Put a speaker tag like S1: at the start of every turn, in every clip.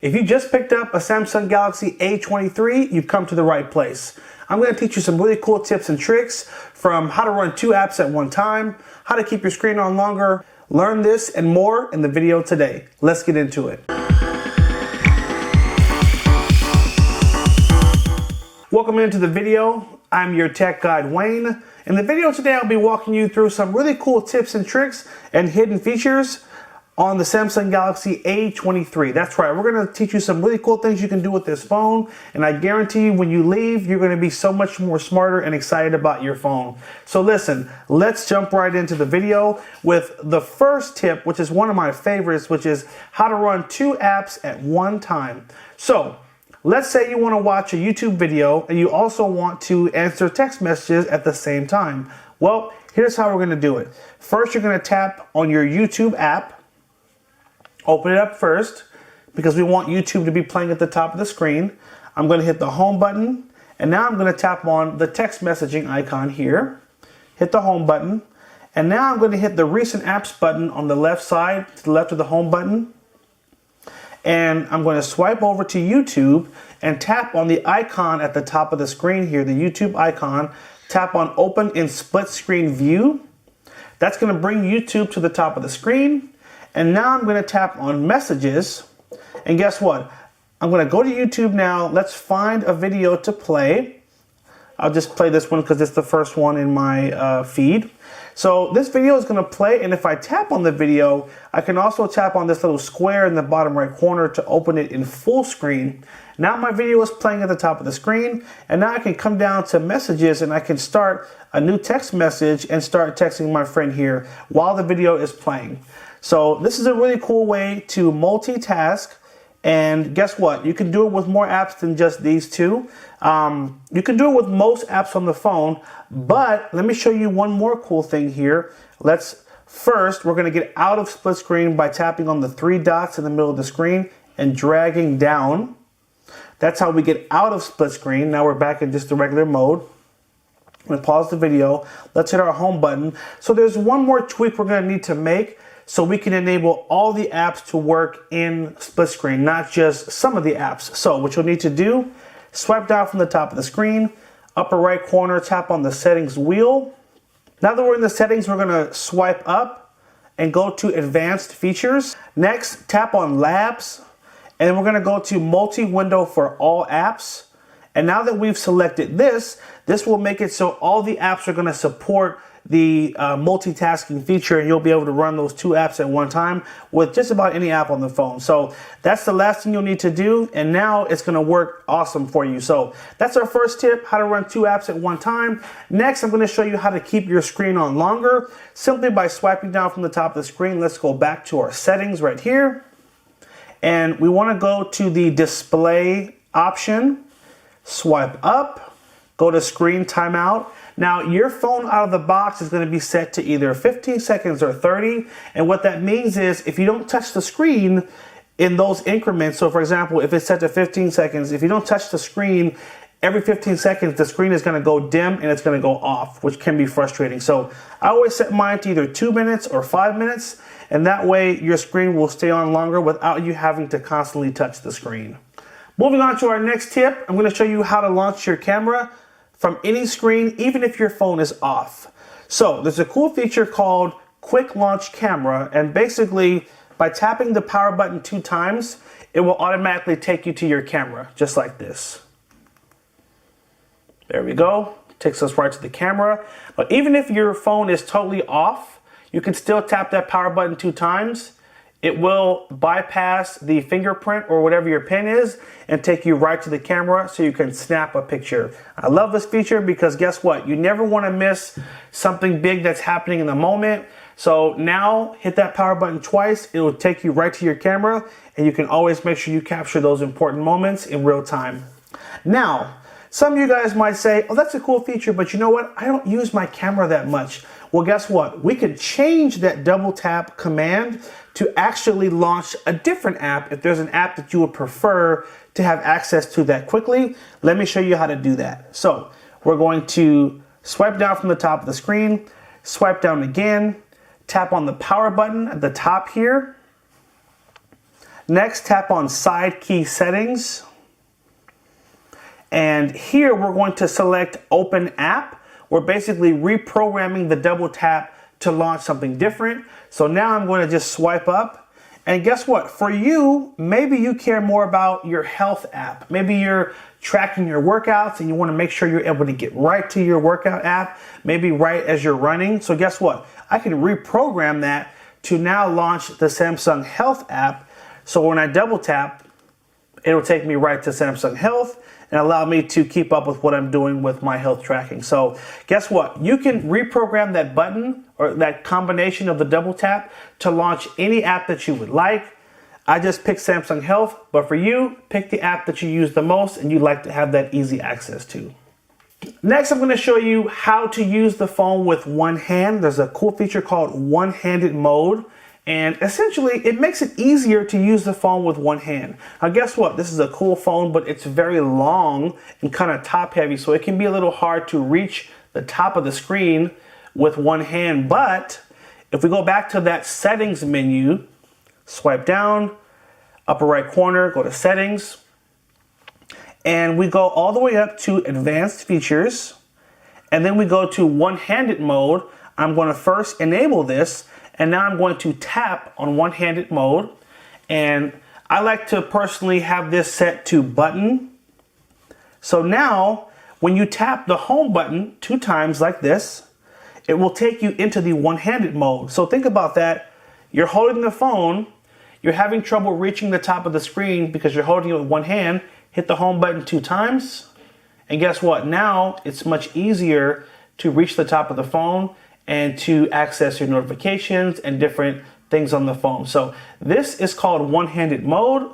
S1: If you just picked up a Samsung Galaxy A23, you've come to the right place. I'm going to teach you some really cool tips and tricks from how to run 2 apps at one time, how to keep your screen on longer. Learn this and more in the video today. Let's get into it. Welcome into the video. I'm your tech guide, Wayne. In the video today, I'll be walking you through some really cool tips and tricks and hidden features on the Samsung Galaxy A23. That's right, we're gonna teach you some really cool things you can do with this phone, and I guarantee you when you leave, you're gonna be so much more smarter and excited about your phone. So listen, let's jump right into the video with the first tip, which is one of my favorites, which is how to run 2 apps at one time. So, let's say you wanna watch a YouTube video and you also want to answer text messages at the same time. Well, here's how we're gonna do it. First, you're gonna tap on your YouTube app. Open it up first because we want YouTube to be playing at the top of the screen. I'm going to hit the home button, and now I'm going to tap on the text messaging icon here. Hit the home button, and now I'm going to hit the recent apps button on the left side, to the left of the home button. And I'm going to swipe over to YouTube and tap on the icon at the top of the screen here, the YouTube icon. Tap on Open in Split Screen View. That's going to bring YouTube to the top of the screen. And now I'm going to tap on Messages, and guess what? I'm going to go to YouTube now. Let's find a video to play. I'll just play this one because it's the first one in my feed. So this video is going to play, and if I tap on the video, I can also tap on this little square in the bottom right corner to open it in full screen. Now my video is playing at the top of the screen, and now I can come down to Messages and I can start a new text message and start texting my friend here while the video is playing. So this is a really cool way to multitask, and guess what? You can do it with more apps than just these two. You can do it with most apps on the phone, but let me show you one more cool thing here. First, we're gonna get out of split screen by tapping on the 3 dots in the middle of the screen and dragging down. That's how we get out of split screen. Now we're back in just the regular mode. I'm gonna pause the video. Let's hit our home button. So there's one more tweak we're gonna need to make so we can enable all the apps to work in split screen, not just some of the apps. So what you'll need to do, swipe down from the top of the screen, upper right corner, tap on the settings wheel. Now that we're in the settings, we're gonna swipe up and go to advanced features. Next, tap on labs, and then we're gonna go to multi-window for all apps. And now that we've selected this will make it so all the apps are gonna support the multitasking feature, and you'll be able to run those 2 apps at one time with just about any app on the phone. So that's the last thing you'll need to do, and now it's going to work awesome for you. So that's our first tip, how to run 2 apps at one time. Next, I'm going to show you how to keep your screen on longer simply by swiping down from the top of the screen. Let's go back to our settings right here, and we want to go to the display option, swipe up, go to screen timeout. Now, your phone out of the box is going to be set to either 15 seconds or 30. And what that means is if you don't touch the screen in those increments, so for example, if it's set to 15 seconds, if you don't touch the screen, every 15 seconds, the screen is going to go dim and it's going to go off, which can be frustrating. So I always set mine to either 2 minutes or 5 minutes. And that way your screen will stay on longer without you having to constantly touch the screen. Moving on to our next tip, I'm going to show you how to launch your camera from any screen, even if your phone is off. So there's a cool feature called Quick Launch Camera, and basically by tapping the power button 2 times, it will automatically take you to your camera, just like this. There we go, takes us right to the camera. But even if your phone is totally off, you can still tap that power button 2 times. It will bypass the fingerprint or whatever your pin is and take you right to the camera so you can snap a picture. I love this feature because guess what? You never want to miss something big that's happening in the moment. So now hit that power button twice. It will take you right to your camera, and you can always make sure you capture those important moments in real time. Now, some of you guys might say, oh, that's a cool feature, but you know what? I don't use my camera that much. Well, guess what? We could change that double tap command to actually launch a different app if there's an app that you would prefer to have access to that quickly. Let me show you how to do that. So we're going to swipe down from the top of the screen, swipe down again, tap on the power button at the top here. Next, tap on Side Key Settings. And here we're going to select Open App. We're basically reprogramming the double tap to launch something different. So now I'm going to just swipe up. And guess what? For you, maybe you care more about your health app. Maybe you're tracking your workouts and you want to make sure you're able to get right to your workout app, maybe right as you're running. So guess what? I can reprogram that to now launch the Samsung Health app. So when I double tap, it'll take me right to Samsung Health and allow me to keep up with what I'm doing with my health tracking. So guess what? You can reprogram that button or that combination of the double tap to launch any app that you would like. I just picked Samsung Health, but for you, pick the app that you use the most and you like to have that easy access to. Next, I'm going to show you how to use the phone with one hand. There's a cool feature called one-handed mode. And essentially, it makes it easier to use the phone with one hand. Now, guess what? This is a cool phone, but it's very long and kind of top heavy, so it can be a little hard to reach the top of the screen with one hand. But if we go back to that settings menu, swipe down, upper right corner, go to settings, and we go all the way up to advanced features, and then we go to one-handed mode. I'm going to first enable this. And now I'm going to tap on one-handed mode. And I like to personally have this set to button. So now when you tap the home button 2 times like this, it will take you into the one-handed mode. So think about that. You're holding the phone. You're having trouble reaching the top of the screen because you're holding it with one hand. Hit the home button 2 times. And guess what? Now it's much easier to reach the top of the phone and to access your notifications and different things on the phone. So this is called one-handed mode.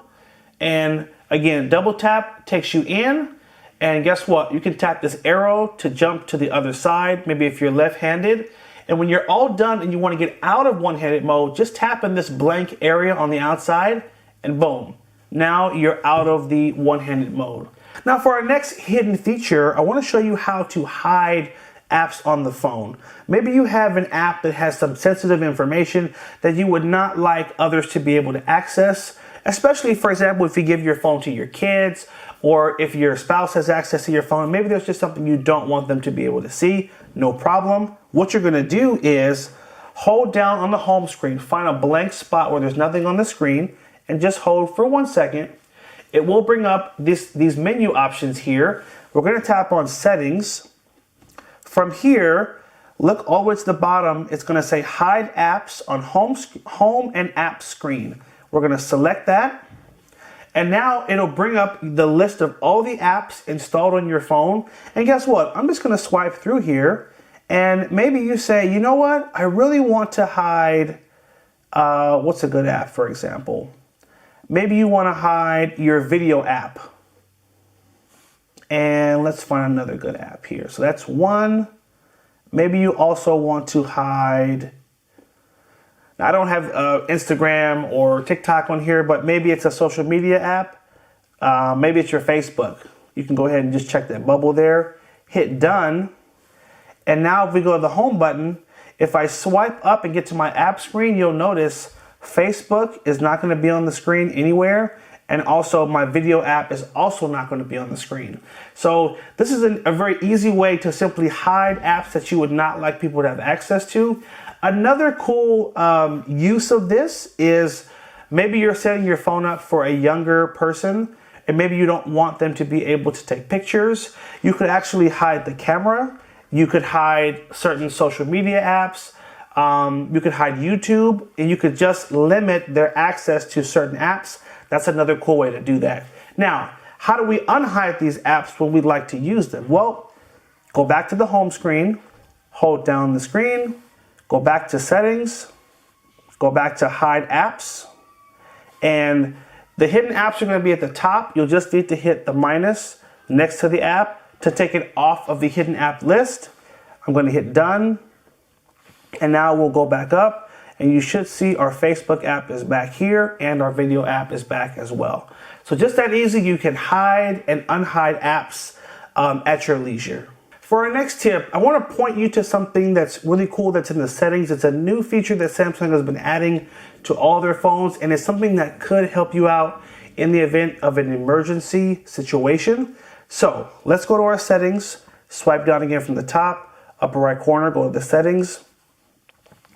S1: And again, double tap takes you in. And guess what? You can tap this arrow to jump to the other side, maybe if you're left-handed. And when you're all done and you want to get out of one-handed mode, just tap in this blank area on the outside and boom. Now you're out of the one-handed mode. Now for our next hidden feature, I want to show you how to hide apps on the phone. Maybe you have an app that has some sensitive information that you would not like others to be able to access, especially, for example, if you give your phone to your kids or if your spouse has access to your phone. Maybe there's just something you don't want them to be able to see. No problem. What you're going to do is hold down on the home screen, find a blank spot where there's nothing on the screen, and just hold for 1 second. It will bring up these menu options here. We're going to tap on settings. From here, look all the way to the bottom. It's going to say hide apps on home and app screen. We're going to select that. And now it'll bring up the list of all the apps installed on your phone. And guess what? I'm just going to swipe through here. And maybe you say, you know what? I really want to hide, what's a good app, for example? Maybe you want to hide your video app. And let's find another good app here. So that's one. Maybe you also want to hide. Now, I don't have Instagram or TikTok on here, but maybe it's a social media app. Maybe it's your Facebook. You can go ahead and just check that bubble there. Hit done. And now if we go to the home button, if I swipe up and get to my app screen, you'll notice Facebook is not going to be on the screen anywhere. And also my video app is also not going to be on the screen. So this is a very easy way to simply hide apps that you would not like people to have access to. Another cool use of this is maybe you're setting your phone up for a younger person and maybe you don't want them to be able to take pictures. You could actually hide the camera. You could hide certain social media apps. You could hide YouTube, and you could just limit their access to certain apps. That's another cool way to do that. Now, how do we unhide these apps when we'd like to use them? Well, go back to the home screen, hold down the screen, go back to settings, go back to hide apps, and the hidden apps are going to be at the top. You'll just need to hit the minus next to the app to take it off of the hidden app list. I'm going to hit done, and now we'll go back up. And you should see our Facebook app is back here and our video app is back as well. So just that easy, you can hide and unhide apps at your leisure. For our next tip, I want to point you to something that's really cool that's in the settings. It's a new feature that Samsung has been adding to all their phones, and it's something that could help you out in the event of an emergency situation. So let's go to our settings, swipe down again from the top, upper right corner, go to the settings.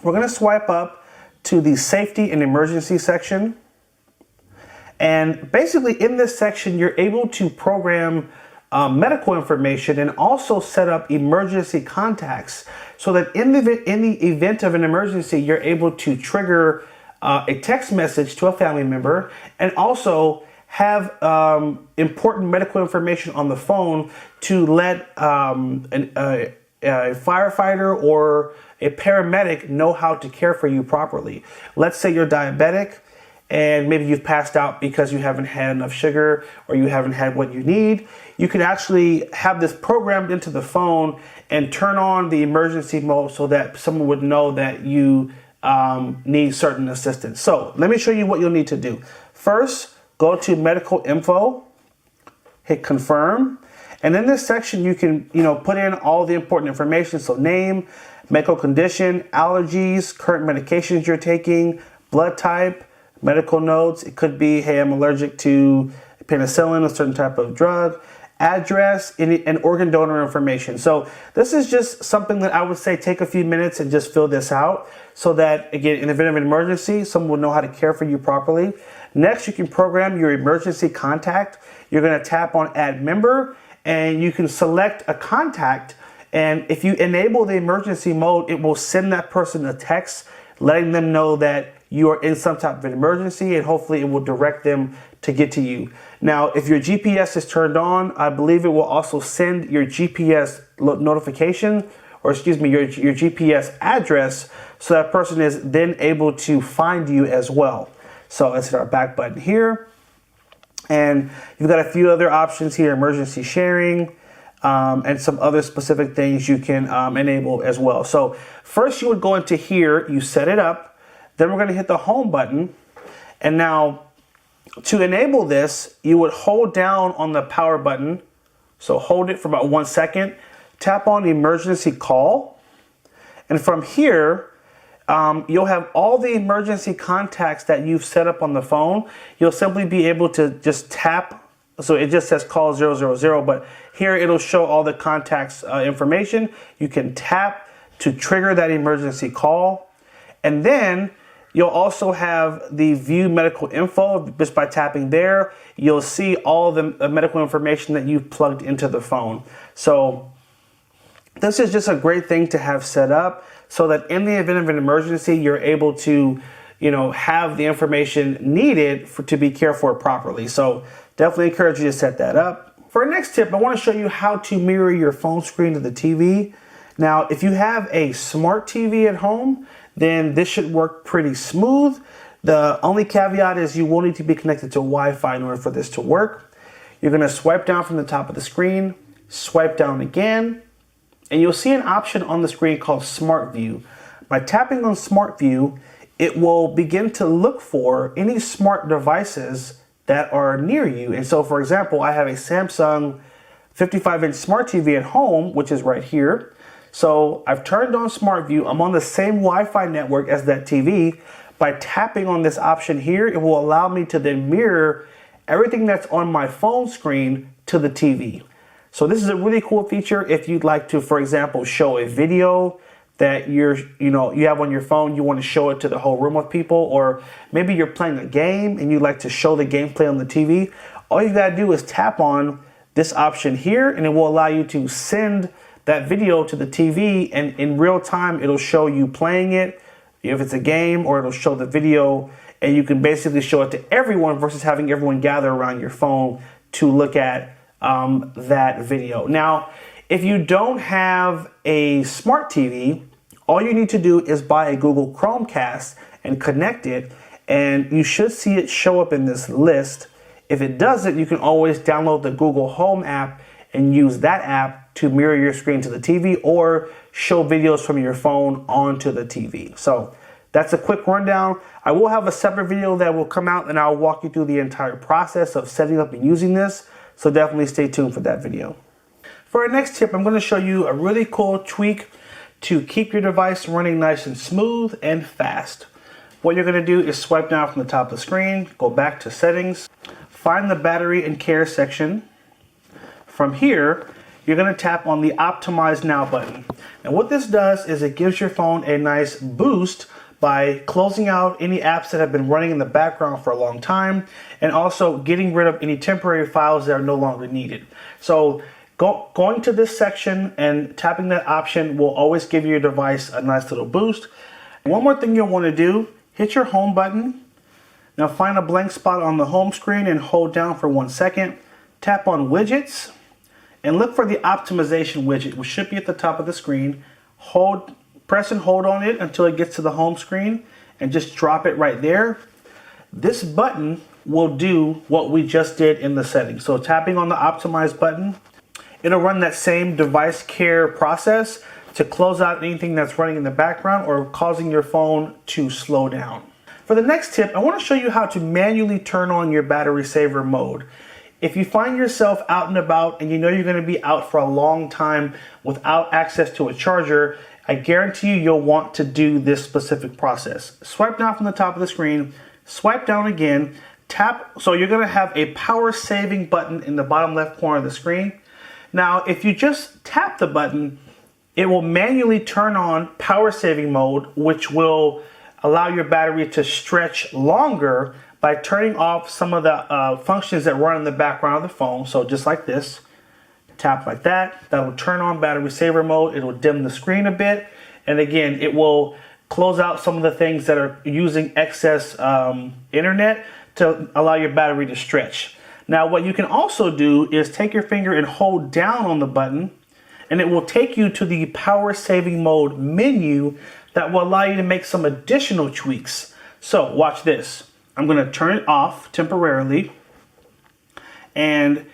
S1: We're going to swipe up to the safety and emergency section. And basically in this section, you're able to program medical information and also set up emergency contacts so that in the event of an emergency, you're able to trigger a text message to a family member and also have important medical information on the phone to let a firefighter or a paramedic know how to care for you properly. Let's say you're diabetic and maybe you've passed out because you haven't had enough sugar or you haven't had what you need. You can actually have this programmed into the phone and turn on the emergency mode so that someone would know that you need certain assistance. So let me show you what you'll need to do. First, go to medical info, hit confirm. And in this section, you can put in all the important information. So name, medical condition, allergies, current medications you're taking, blood type, medical notes. It could be, hey, I'm allergic to penicillin, a certain type of drug, address, and organ donor information. So this is just something that I would say take a few minutes and just fill this out so that, again, in the event of an emergency, someone will know how to care for you properly. Next, you can program your emergency contact. You're going to tap on add member and you can select a contact. And if you enable the emergency mode, it will send that person a text letting them know that you are in some type of an emergency, and hopefully it will direct them to get to you. Now, if your GPS is turned on, I believe it will also send your GPS notification, or excuse me, your GPS address, so that person is then able to find you as well. So let's hit our back button here. And you've got a few other options here, emergency sharing, and some other specific things you can enable as well. So first you would go into here, you set it up, then we're going to hit the home button. And now to enable this, you would hold down on the power button. So hold it for about 1 second, tap on emergency call. And from here, you'll have all the emergency contacts that you've set up on the phone. You'll simply be able to just tap. So it just says call 000, but here it'll show all the contacts information. You can tap to trigger that emergency call. And then you'll also have the view medical info. Just by tapping there, you'll see all the medical information that you've plugged into the phone. So this is just a great thing to have set up so that in the event of an emergency, you're able to, have the information needed to be cared for properly. So definitely encourage you to set that up. For our next tip, I want to show you how to mirror your phone screen to the TV. Now, if you have a smart TV at home, then this should work pretty smooth. The only caveat is you will need to be connected to Wi-Fi in order for this to work. You're going to swipe down from the top of the screen, swipe down again, and you'll see an option on the screen called Smart View. By tapping on Smart View, it will begin to look for any smart devices that are near you. And so, for example, I have a Samsung 55-inch smart TV at home, which is right here. So I've turned on Smart View. I'm on the same Wi-Fi network as that TV. By tapping on this option here, it will allow me to then mirror everything that's on my phone screen to the TV. So this is a really cool feature if you'd like to, for example, show a video that you have on your phone, you want to show it to the whole room of people, or maybe you're playing a game and you'd like to show the gameplay on the TV. All you gotta do is tap on this option here and it will allow you to send that video to the TV, and in real time it'll show you playing it if it's a game, or it'll show the video, and you can basically show it to everyone versus having everyone gather around your phone to look at that video. Now, if you don't have a smart TV, all you need to do is buy a Google Chromecast and connect it, and you should see it show up in this list. If it doesn't, you can always download the Google Home app and use that app to mirror your screen to the TV or show videos from your phone onto the TV. So that's a quick rundown. I will have a separate video that will come out and I'll walk you through the entire process of setting up and using this. So definitely stay tuned for that video. For our next tip, I'm going to show you a really cool tweak to keep your device running nice and smooth and fast. what you're going to do is swipe down from the top of the screen, go back to settings, find the battery and care section. From here, you're going to tap on the Optimize Now button. And what this does is it gives your phone a nice boost by closing out any apps that have been running in the background for a long time, and also getting rid of any temporary files that are no longer needed. So going to this section and tapping that option will always give your device a nice little boost. One more thing you'll want to do, hit your home button. Now find a blank spot on the home screen and hold down for 1 second. Tap on widgets and look for the optimization widget, which should be at the top of the screen. Press and hold on it until it gets to the home screen and just drop it right there. This button will do what we just did in the settings. So tapping on the Optimize button, it'll run that same device care process to close out anything that's running in the background or causing your phone to slow down. For the next tip, I want to show you how to manually turn on your battery saver mode. If you find yourself out and about and you know you're going to be out for a long time without access to a charger, I guarantee you'll want to do this specific process. Swipe down from the top of the screen, swipe down again, tap, so you're going to have a power saving button in the bottom left corner of the screen. Now, if you just tap the button, it will manually turn on power saving mode, which will allow your battery to stretch longer by turning off some of the functions that run in the background of the phone. So just like this, tap like that, that will turn on battery saver mode. It will dim the screen a bit. And again, it will close out some of the things that are using excess internet to allow your battery to stretch. Now, what you can also do is take your finger and hold down on the button, and it will take you to the power saving mode menu that will allow you to make some additional tweaks. So watch this. I'm going to turn it off temporarily, and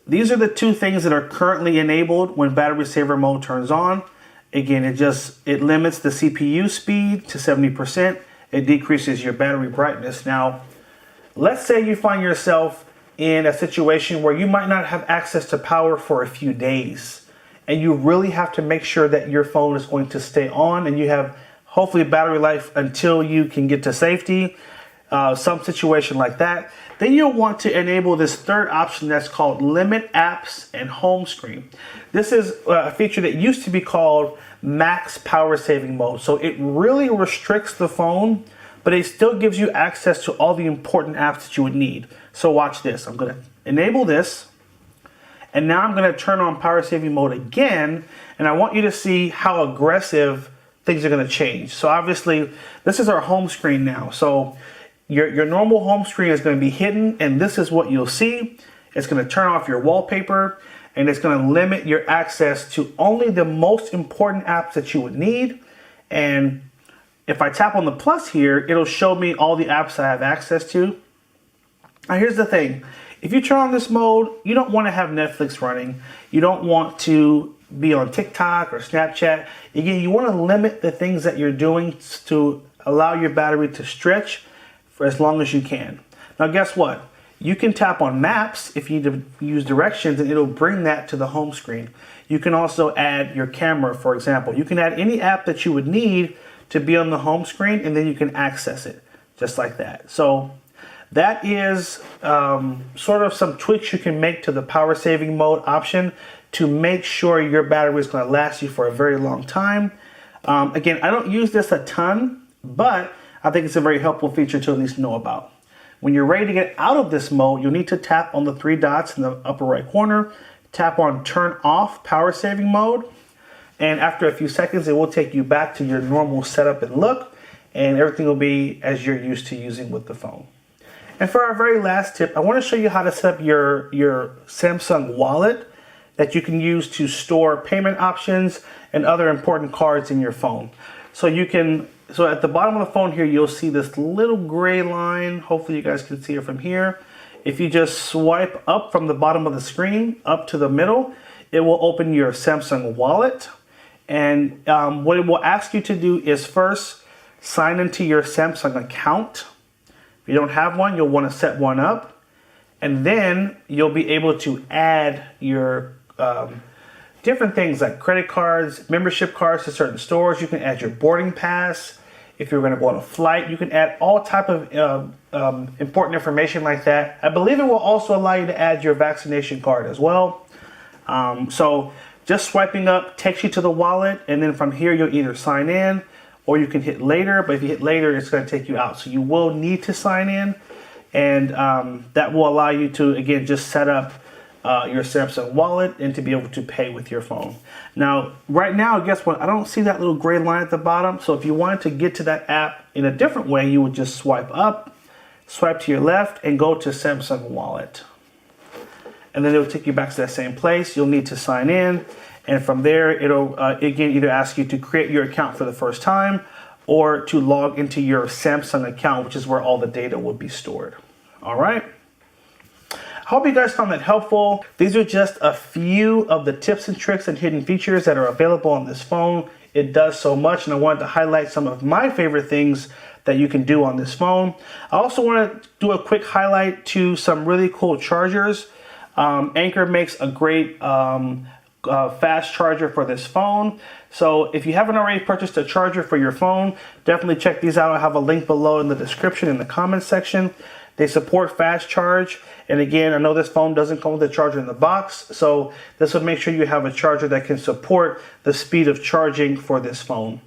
S1: these are the two things that are currently enabled when battery saver mode turns on. Again, it limits the CPU speed to 70%. It decreases your battery brightness. Now, let's say you find yourself in a situation where you might not have access to power for a few days, and you really have to make sure that your phone is going to stay on and you have hopefully battery life until you can get to safety, some situation like that. Then you'll want to enable this third option that's called Limit Apps and Home Screen. This is a feature that used to be called Max Power Saving Mode. So it really restricts the phone, but it still gives you access to all the important apps that you would need. So watch this. I'm going to enable this, and now I'm going to turn on power saving mode again, and I want you to see how aggressive things are going to change. So obviously, this is our home screen now. So your normal home screen is going to be hidden, and this is what you'll see. It's going to turn off your wallpaper, and it's going to limit your access to only the most important apps that you would need. And if I tap on the plus here, it'll show me all the apps I have access to. Now here's the thing. If you turn on this mode, you don't want to have Netflix running. You don't want to be on TikTok or Snapchat. Again, you want to limit the things that you're doing to allow your battery to stretch for as long as you can. Now guess what? You can tap on Maps if you need to use directions, and it'll bring that to the home screen. You can also add your camera, for example. You can add any app that you would need to be on the home screen, and then you can access it just like that. So that is sort of some tweaks you can make to the power saving mode option to make sure your battery is going to last you for a very long time. Again, I don't use this a ton, but I think it's a very helpful feature to at least know about. When you're ready to get out of this mode, you'll need to tap on the three dots in the upper right corner, tap on Turn Off Power Saving Mode, and after a few seconds, it will take you back to your normal setup and look, and everything will be as you're used to using with the phone. And for our very last tip, I want to show you how to set up your Samsung wallet that you can use to store payment options and other important cards in your phone. So at the bottom of the phone here, you'll see this little gray line. Hopefully you guys can see it from here. If you just swipe up from the bottom of the screen up to the middle, it will open your Samsung wallet. And what it will ask you to do is first sign into your Samsung account. If you don't have one, you'll want to set one up. And then you'll be able to add your different things like credit cards, membership cards to certain stores. You can add your boarding pass. if you're going to go on a flight. You can add all type of important information like that. I believe it will also allow you to add your vaccination card as well. So just swiping up takes you to the wallet, and then from here you'll either sign in or you can hit later, but if you hit later it's going to take you out. So you will need to sign in, and that will allow you to, again, just set up your Samsung wallet and to be able to pay with your phone. Now, right now, guess what? I don't see that little gray line at the bottom. So if you wanted to get to that app in a different way, you would just swipe up, swipe to your left, and go to Samsung Wallet. And then it will take you back to that same place. You'll need to sign in. And from there, it'll, again, either ask you to create your account for the first time or to log into your Samsung account, which is where all the data will be stored. All right. I hope you guys found that helpful. These are just a few of the tips and tricks and hidden features that are available on this phone. It does so much, and I wanted to highlight some of my favorite things that you can do on this phone. I also want to do a quick highlight to some really cool chargers. Anker makes a great fast charger for this phone. So if you haven't already purchased a charger for your phone, definitely check these out. I have a link below in the description in the comment section. They support fast charge, and again, I know this phone doesn't come with a charger in the box, so this will make sure you have a charger that can support the speed of charging for this phone.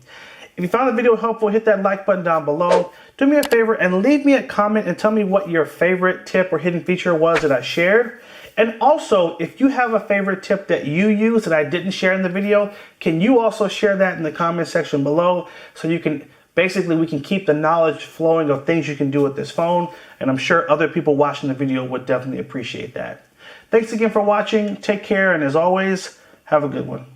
S1: If you found the video helpful, hit that like button down below. Do me a favor and leave me a comment and tell me what your favorite tip or hidden feature was that I shared. And also, if you have a favorite tip that you use that I didn't share in the video, can you also share that in the comment section below, so you can basically, we can keep the knowledge flowing of things you can do with this phone, and I'm sure other people watching the video would definitely appreciate that. Thanks again for watching. Take care, and as always, have a good one.